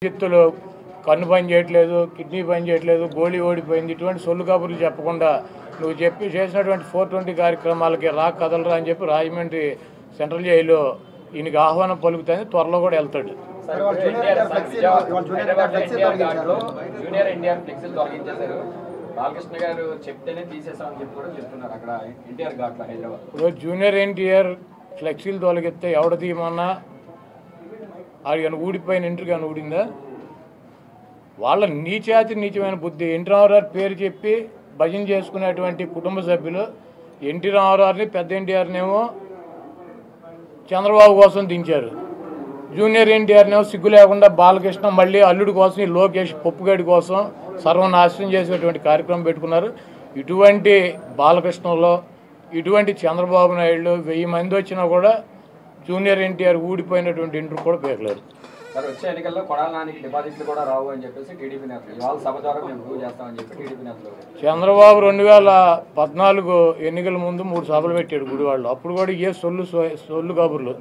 చిత్తులు కన్ను పని చేయట్లేదు, కిడ్నీ పని చేయట్లేదు, గోళీ ఓడిపోయింది, ఇటువంటి సొల్లు కబుర్లు చెప్పకుండా నువ్వు చేసినటువంటి 420 కార్యక్రమాలకి కదలరా అని చెప్పి రాజమండ్రి సెంట్రల్ జైల్లో ఈయనకి ఆహ్వానం పలుకుతుంది. త్వరలో కూడా వెళ్తాడు. జూనియర్ ఎన్టీఆర్ ఫ్లెక్సీలు తొలగిస్తే ఎవడ తీయమన్నా అది కానీ ఊడిపోయిన ఇంటర్ కానీ ఊడిందా? వాళ్ళ నీచమైన బుద్ధి. ఎన్టీ రామారావు పేరు చెప్పి భజన చేసుకునేటువంటి కుటుంబ సభ్యులు ఎన్టీ రామారావుని, పెద్ద ఎన్టీఆర్నేమో చంద్రబాబు కోసం దించారు. జూనియర్ ఎన్టీఆర్నేమో సిగ్గు లేకుండా బాలకృష్ణ మళ్ళీ అల్లుడి కోసం, ఈ లోకేష్ పప్పుగడి కోసం సర్వనాశనం చేసేటువంటి కార్యక్రమం పెట్టుకున్నారు. ఇటువంటి బాలకృష్ణలో ఇటువంటి చంద్రబాబు నాయుడు 1000 మంది వచ్చినా కూడా జూనియర్ ఎన్టీఆర్ ఊడిపోయినటువంటి ఇంటర్ కూడా పేర్లేరు. వచ్చే ఎన్నికల్లో కొడాలనానికి డిపాజిట్లు కూడా రావు అని చెప్పేసి టీడీపీ నేతలు ఇవాళ సభ ద్వారా మేము ప్రూవ్ చేస్తామని చెప్పి టీడీపీ నేతలు. చంద్రబాబు 2014 ఎన్నికల ముందు 3 సభలు పెట్టాడు గుడివాళ్ళు. అప్పుడు కూడా ఏ సొల్లు కబుర్లు.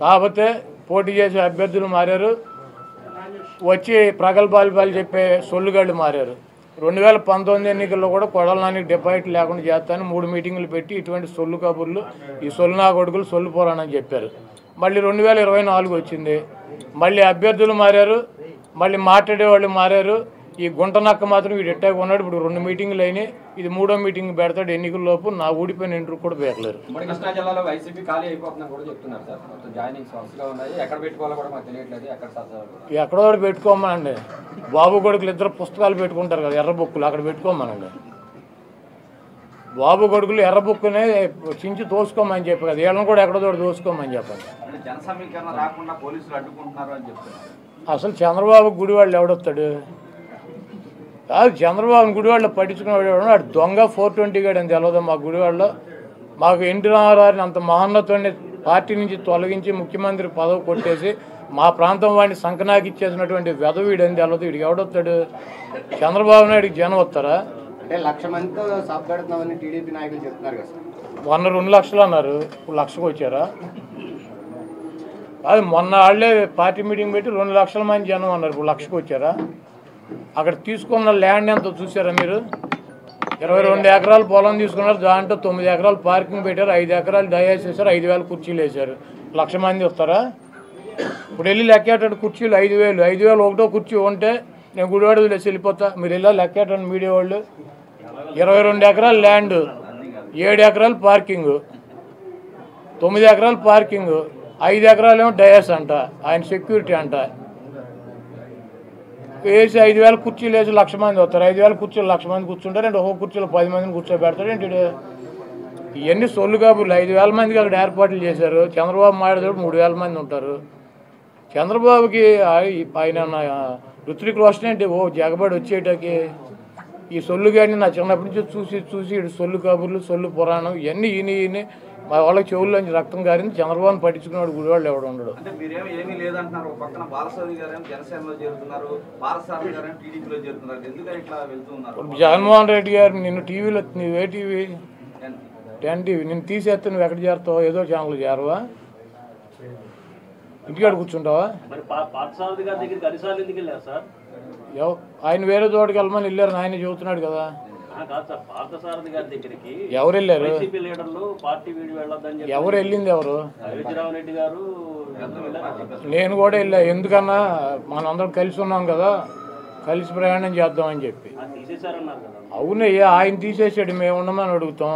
కాకపోతే పోటీ చేసే అభ్యర్థులు మారారు, వచ్చి ప్రగల్భాలు చెప్పే సొల్లుగాళ్ళు మారారు. 2019 ఎన్నికల్లో కూడా కొడాలనానికి డిపాజిట్ లేకుండా చేస్తానని 3 మీటింగులు పెట్టి ఇటువంటి సొల్లు కబుర్లు, ఈ సొల్లు నా కొడుకులు సొల్లు పోరానని చెప్పారు. మళ్ళీ 2024 వచ్చింది, మళ్ళీ అభ్యర్థులు మారారు, మళ్ళీ మాట్లాడేవాళ్ళు మారారు. ఈ గుంటనక్క మాత్రం వీడు ఎట్టాగా ఉన్నాడు. ఇప్పుడు 2 మీటింగులు అయినాయి, ఇది 3వ మీటింగ్ పెడతాడు ఎన్నికల్లోపు. నా ఊడిపోయిన ఇంటర్ కూడా పేర్లేరు. కృష్ణా జిల్లాలో వైసీపీ ఖాళీ అయిపోతుందని కూడా చెప్తున్నారు సార్. మొత్తం జాయినింగ్స్ వరుసగా ఉన్నాయి, ఎక్కడ పెట్టుకోవాలో కూడా మాకు తెలియట్లేదు. ఎక్కడో ఒకటి పెట్టుకోమనండి. బాబు కొడుకులు ఇద్దరు పుస్తకాలు పెట్టుకుంటారు కదా, ఎర్ర బుక్కులు, అక్కడ పెట్టుకోమనండి. బాబు కొడుకులు ఎర్ర బుక్కునే చించి తోసుకోమని చెప్పి కదా, వీళ్ళని కూడా ఎక్కడో చోట తోసుకోమని చెప్పండి. జన సమీకరణ రాకుండా పోలీసులు అడ్డుకుంటున్నారు అని చెప్తున్నారు. అసలు చంద్రబాబు గుడివాళ్ళు ఎవడొస్తాడు? కాదు, చంద్రబాబు గుడివాళ్ళు పట్టించుకునేవాడు వాడు దొంగ 420 గాడు అని తెలియదు. మా గుడివాళ్ళలో మాకు ఎన్టీ రామారావుని అంత మహోన్నతుడిని పార్టీ నుంచి తొలగించి ముఖ్యమంత్రి పదవి కొట్టేసి మా ప్రాంతం వాడిని సంకనాకి ఇచ్చేసినటువంటి వెధవీడు అని తెలియదు. వీడికి ఎవడొస్తాడు? చంద్రబాబు నాయుడికి జనం వస్తారా? అంటే 1,00,000 మందితో సభ పెడుతున్నామని టీడీపీ నాయకులు చెప్తున్నారు కదా సార్. మొన్న 2 లక్షలు అన్నారు, ఇప్పుడు 1,00,000కి వచ్చారా? అది మొన్న వాళ్ళే పార్టీ మీటింగ్ పెట్టి 2 లక్షల మంది జనం అన్నారు, ఇప్పుడు 1,00,000కి వచ్చారా? అక్కడ తీసుకున్న ల్యాండ్ ఎంతో చూసారా మీరు? 22 ఎకరాలు పొలం తీసుకున్నారు, దాంట్లో 9 ఎకరాలు పార్కింగ్ పెట్టారు, 5 ఎకరాలు దయాసి వేశారు, 5,000 కుర్చీలు వేశారు. 1,00,000 మంది వస్తారా? ఇప్పుడు వెళ్ళి లెక్కేటాడు కుర్చీలు 5,000 ఒకటో కుర్చీ ఉంటే నేను గుడివాడ వదిలేసి వెళ్ళిపోతా. మీరు వెళ్ళా లెక్కేటాడు మీడియా వాళ్ళు. 22 ఎకరాలు ల్యాండ్, 7 ఎకరాలు పార్కింగ్, 9 ఎకరాలు పార్కింగ్, 5 ఎకరాలు ఏమో డయాస్ అంట, ఆయన సెక్యూరిటీ అంట. వేసి 5,000 కుర్చీలు వేసి 1,00,000 మంది వస్తారు. 5,000 కుర్చీలు 1,00,000 మంది కూర్చుంటారు అంటే ఒక్కొక్క కుర్చీలో 10 మందిని కూర్చోబెడతాడు ఏంటి? ఇవన్నీ సొల్లు కబుర్లు. 5,000 మందికి అక్కడ ఏర్పాట్లు చేశారు. చంద్రబాబు మాట్లాడేటప్పుడు 3,000 మంది ఉంటారు. చంద్రబాబుకి ఆయన ఋత్విక్ రోషన్ ఏంటి ఓ జగబడి వచ్చేటకి ఈ సొల్లు గాడిని నా చిన్నప్పటి నుంచి చూసి ఇటు సొల్లు కబుర్లు, సొల్లు పురాణం ఇవన్నీ ఈయన మా వాళ్ళకి చెవుల్లోంచి రక్తం గారింది. చంద్రబాబుని పట్టించుకున్నాడు గుడివాళ్ళు ఎవడు ఉండడు. జగన్మోహన్ రెడ్డి గారు నిన్ను టీవీలో, నువ్వే టీవీ 10 టీవీ నిన్ను తీసేస్తే నువ్వు ఎక్కడ చేరుతావు? ఏదో ఛానల్ చేరవా? ఇంటికాడ కూర్చుంటావా? ఆయన వేరే చోటుకి వెళ్ళమని వెళ్ళారు, ఆయన చెబుతున్నాడు కదా. ఎవరు వెళ్ళారు? ఎవరు వెళ్ళింది? ఎవరు? నేను కూడా వెళ్ళా. ఎందుకన్నా మనందరం కలిసి ఉన్నాం కదా, కలిసి ప్రయాణం చేద్దామని చెప్పి. అవునయ్యా, ఆయన తీసేసాడు, మేము ఉండమని అడుగుతాం.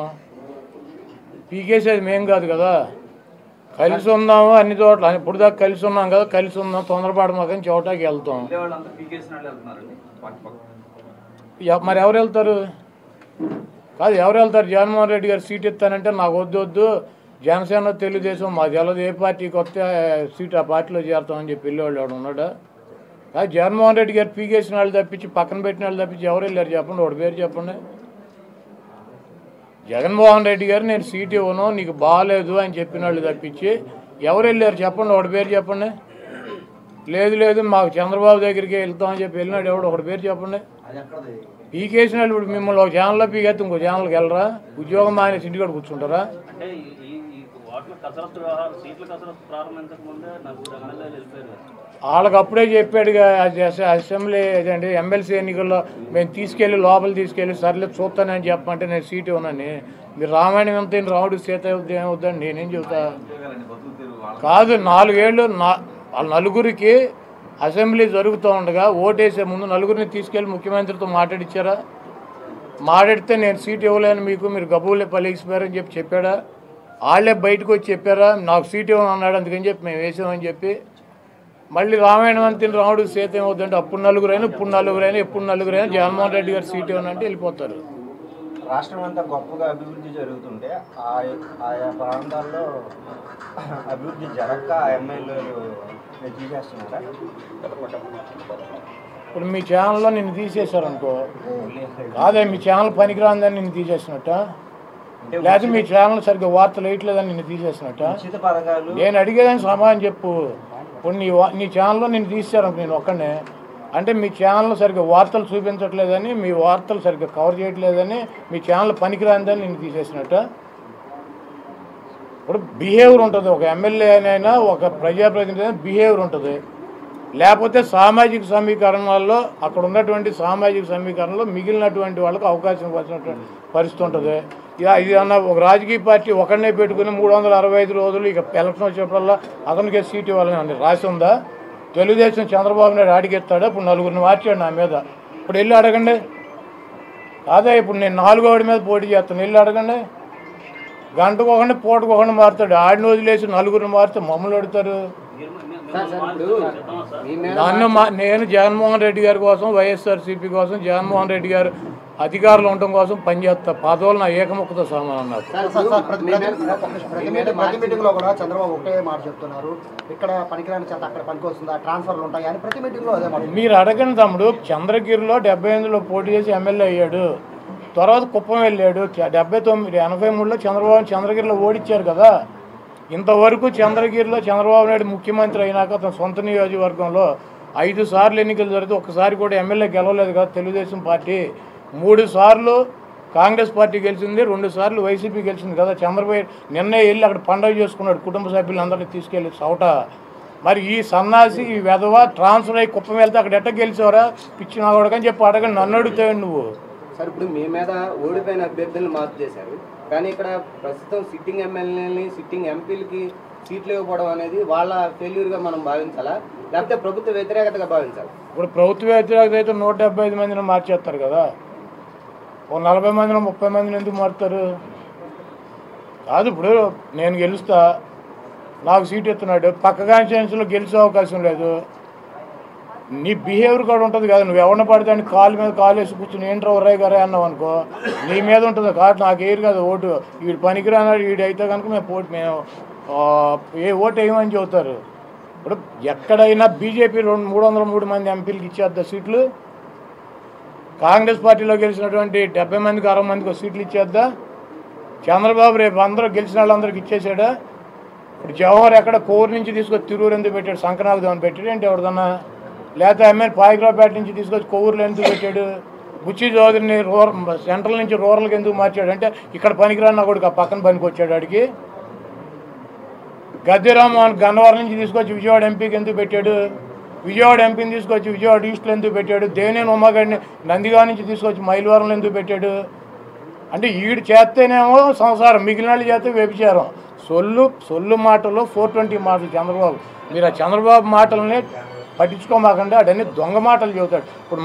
పీకేసేది మేం కాదు కదా. కలిసి ఉన్నాము అన్ని చోట్ల, ఇప్పుడు దాకా కలిసి ఉన్నాం కదా, కలిసి ఉన్నాం. తొందరపాటు మాకని చోటాకి వెళ్తాం. మరి ఎవరు వెళ్తారు? కాదు, ఎవరు వెళ్తారు? జగన్మోహన్ రెడ్డి గారు సీట్ ఇస్తానంటే నాకు వద్దు, జనసేన తెలుగుదేశం మాకు తెలదు, ఏ పార్టీకి వస్తే సీట్ ఆ పార్టీలో చేరుతామని చెప్పి వెళ్ళేవాళ్ళు ఎవడు ఉన్నాడా? కాదు, జగన్మోహన్ రెడ్డి గారు పీకేసిన వాళ్ళు తప్పించి, పక్కన పెట్టిన వాళ్ళు తప్పించి ఎవరు వెళ్ళారు చెప్పండి? వాడి పేరు చెప్పండి. జగన్మోహన్ రెడ్డి గారు నేను సీట్ ఇవ్వను, నీకు బాగాలేదు అని చెప్పిన వాళ్ళు తప్పించి ఎవరు వెళ్ళారు చెప్పండి? ఒకటి పేరు చెప్పండి. లేదు మాకు చంద్రబాబు దగ్గరికి వెళ్తామని చెప్పి వెళ్ళినాడు ఎవడు? ఒకటి పేరు చెప్పండి. పీకేసిన వాళ్ళు ఇప్పుడు మిమ్మల్ని ఒక ఛానల్లో పీకేస్తే ఇంకో ఛానల్కి వెళ్ళరా? ఉద్యోగం మానేసి ఇంటికాడ కూర్చుంటారా? వాళ్ళకి అప్పుడే చెప్పాడుగా అసెంబ్లీ అదండి ఎమ్మెల్సీ ఎన్నికల్లో మేము తీసుకెళ్ళి లోపల తీసుకెళ్ళి సర్లే చూస్తానని చెప్పమంటే నేను సీట్ ఇవ్వనని. మీరు రామాయణం ఎంత రాముడు సీత ఏమవుద్దండి నేనేం చెబుతా. కాదు 4 ఏళ్ళు వాళ్ళ నలుగురికి అసెంబ్లీ జరుగుతూ ఉండగా ఓటేసే ముందు నలుగురిని తీసుకెళ్ళి ముఖ్యమంత్రితో మాట్లాడిచ్చారా? మాట్లాడితే నేను సీట్ ఇవ్వలేను మీకు, మీరు గబూలే పలిగిపోయారని చెప్పాడా? వాళ్ళే బయటకు వచ్చి చెప్పారా నాకు సీట్ ఇవ్వను అన్నాడు, అందుకని చెప్పి మేము వేసామని చెప్పి. మళ్ళీ రామాయణం అంతిన రాముడు సీత ఏమవుతుందంటే అప్పుడు నలుగురైనా ఇప్పుడు నలుగురైనా ఎప్పుడు నలుగురైనా జగన్మోహన్ రెడ్డి గారు సీట్ ఇవ్వనంటే వెళ్ళిపోతారు. రాష్ట్రం అంతా గొప్పగా అభివృద్ధి జరుగుతుంటే ఆయా ప్రాంతాల్లో అభివృద్ధి జరగక ఎమ్మెల్యేలు తీసేస్తున్నారా? ఇప్పుడు మీ ఛానల్లో నిన్ను తీసేశారనుకో, కాదే మీ ఛానల్ పనికిరాందని నిన్ను తీసేసినట్ట, లేదా మీ ఛానల్ సరిగ్గా వార్తలు వేయట్లేదని నిన్ను తీసేసినట్ట. నేను అడిగేదాన్ని సమాధానం చెప్పు. ఇప్పుడు నీ ఛానల్లో నిన్ను తీసేశారు నేను ఒక్కనే అంటే మీ ఛానల్ సరిగ్గా వార్తలు చూపించట్లేదని, మీ వార్తలు సరిగ్గా కవర్ చేయట్లేదని, మీ ఛానల్ పనికిరాందని నిన్ను తీసేసినట్ట. ఇప్పుడు బిహేవియర్ ఉంటుంది, ఒక ఎమ్మెల్యేనైనా ఒక ప్రజాప్రతినిధి అయినా బిహేవియర్ ఉంటుంది. లేకపోతే సామాజిక సమీకరణాల్లో అక్కడ ఉన్నటువంటి సామాజిక సమీకరణలో మిగిలినటువంటి వాళ్ళకి అవకాశం వచ్చినటువంటి పరిస్థితి ఉంటుంది. ఇది అన్న ఒక రాజకీయ పార్టీ ఒకరినే పెట్టుకుని 365 రోజులు ఇక ఎలక్షన్ వచ్చినప్పుడల్లా అతనికే సీట్ ఇవ్వాలని అని రాసి ఉందా? తెలుగుదేశం చంద్రబాబు నాయుడు అడిగెత్తాడు, ఇప్పుడు నలుగురిని మార్చాడు నా మీద. ఇప్పుడు వెళ్ళి అడగండి. అదే ఇప్పుడు నేను 4వ వాడి మీద పోటీ చేస్తాను, వెళ్ళి అడగండి. గంటకు ఒకటి పూటకు ఒకటి మారుతాడు. ఆడిని వదిలేసి నలుగురిని మారితే మమ్మల్ని అడుగుతారు. నేను జగన్మోహన్ రెడ్డి గారి కోసం, వైఎస్ఆర్సీపీ కోసం, జగన్మోహన్ రెడ్డి గారు అధికారులు ఉండటం కోసం పనిచేస్తా. పదవులు నా ఏకముఖతో సమానం. నాకు ప్రతి మీటింగ్ లో కూడా చంద్రబాబు ఒకే మాట చెప్తున్నారు, ఇక్కడ పనికిరాని చేత అక్కడ పనికి వస్తుందా, ట్రాన్స్ఫర్లు ఉంటాయి అని ప్రతి మీటింగ్ లో అదే మాట. మీరు అడగండి తమ్ముడు. చంద్రగిరిలో 78లో పోటీ చేసి ఎమ్మెల్యే అయ్యాడు, తర్వాత కుప్పం వెళ్ళాడు. 79, 83లో చంద్రబాబు చంద్రగిరిలో ఓడించారు కదా. ఇంతవరకు చంద్రగిరిలో చంద్రబాబు నాయుడు ముఖ్యమంత్రి అయినాక అతని సొంత నియోజకవర్గంలో 5 సార్లు ఎన్నికలు జరిగితే ఒక్కసారి కూడా ఎమ్మెల్యే గెలవలేదు కదా తెలుగుదేశం పార్టీ. 3 సార్లు కాంగ్రెస్ పార్టీ గెలిచింది, 2 సార్లు వైసీపీ గెలిచింది కదా. చంద్రబాబు నిన్నే వెళ్ళి అక్కడ పండుగ చేసుకున్నాడు కుటుంబ సభ్యులందరినీ తీసుకెళ్ళి చౌట. మరి ఈ సన్నాసి ఈ వెధవ ట్రాన్స్ఫర్ అయ్యి కుప్పం వెళ్తే అక్కడ ఎట్ట గెలిచేవరా పిచ్చిన కొడకని చెప్పి అడగండి, నన్ను అడుగుతావు నువ్వు. సార్ ఇప్పుడు మీ మీద ఓడిపోయిన అభ్యర్థులను మార్పు చేశారు, కానీ ఇక్కడ ప్రస్తుతం సిట్టింగ్ ఎమ్మెల్యేలని సిట్టింగ్ ఎంపీలకి సీట్లు ఇవ్వకపోవడం అనేది వాళ్ళ ఫెయిల్యూర్గా మనం భావించాలా, లేకపోతే ప్రభుత్వ వ్యతిరేకతగా భావించాలి? ఇప్పుడు ప్రభుత్వ వ్యతిరేకత అయితే 175 మందిని మార్చేస్తారు కదా. ఓ 40 మందిని 30 మందిని ఎందుకు మారుతారు? కాదు, ఇప్పుడు నేను గెలుస్తా, నాకు సీట్ ఇస్తున్నాడు, పక్క కాన్స్టిట్యున్సీలో గెలిచే అవకాశం లేదు. నీ బిహేవియర్ కూడా ఉంటుంది కదా. నువ్వు ఎవరిని పడితే అని కాలు మీద కాలు వేసి కూర్చుని ఏంట్రా ఒర్రాయి గారే అన్నావు అనుకో, నీ మీద ఉంటుంది. కాబట్టి నాకు ఏరు కదా ఓటు, వీడు పనికిరానాడు వీడు అయితే కనుక మేము ఏ ఓటు వేయమని చెబుతారు. ఇప్పుడు ఎక్కడైనా బీజేపీ 303 మంది ఎంపీలకు ఇచ్చేద్దా సీట్లు? కాంగ్రెస్ పార్టీలో గెలిచినటువంటి 70 మందికి 60 మందికి సీట్లు ఇచ్చేద్దా? చంద్రబాబు రేపు అందరూ గెలిచిన వాళ్ళందరికి ఇచ్చేసాడా? ఇప్పుడు జవహర్ ఎక్కడ కోరు నుంచి తీసుకొచ్చి తిరూరు ఎందుకు పెట్టాడు, సంకనాగదేవని పెట్టాడు ఏంటి ఎవరిదన్నా? లేకపోతే ఎమ్మెల్యే పాయిగ్రాపేట నుంచి తీసుకొచ్చి కొవ్వూరులో ఎందుకు పెట్టాడు? బుచ్చి చౌదరిని సెంట్రల్ నుంచి రూరల్కి ఎందుకు మార్చాడు అంటే ఇక్కడ పనికిరాన్న కొడుకు ఆ పక్కన పనికి వచ్చాడు ఆడికి. గద్దెరామ్మోహన్ గన్నవరం నుంచి తీసుకొచ్చి విజయవాడ ఎంపీకి ఎందుకు పెట్టాడు? విజయవాడ ఎంపీని తీసుకొచ్చి విజయవాడ ఈస్ట్లో ఎందుకు పెట్టాడు? దేవినేని ఉమాగాడిని నందిగాం నుంచి తీసుకొచ్చి మైలవరంలో ఎందుకు పెట్టాడు? అంటే ఈడు చేస్తేనేమో సంసారం, మిగిలిన వాళ్ళు చేస్తే వ్యభిచారం. సొల్లు మాటలు 420 మాటలు చంద్రబాబు. మీరు ఆ చంద్రబాబు మాటలని పట్టించుకోమాకండి, అడన్నీ దొంగ మాటలు చెబుతాడు. ఇప్పుడు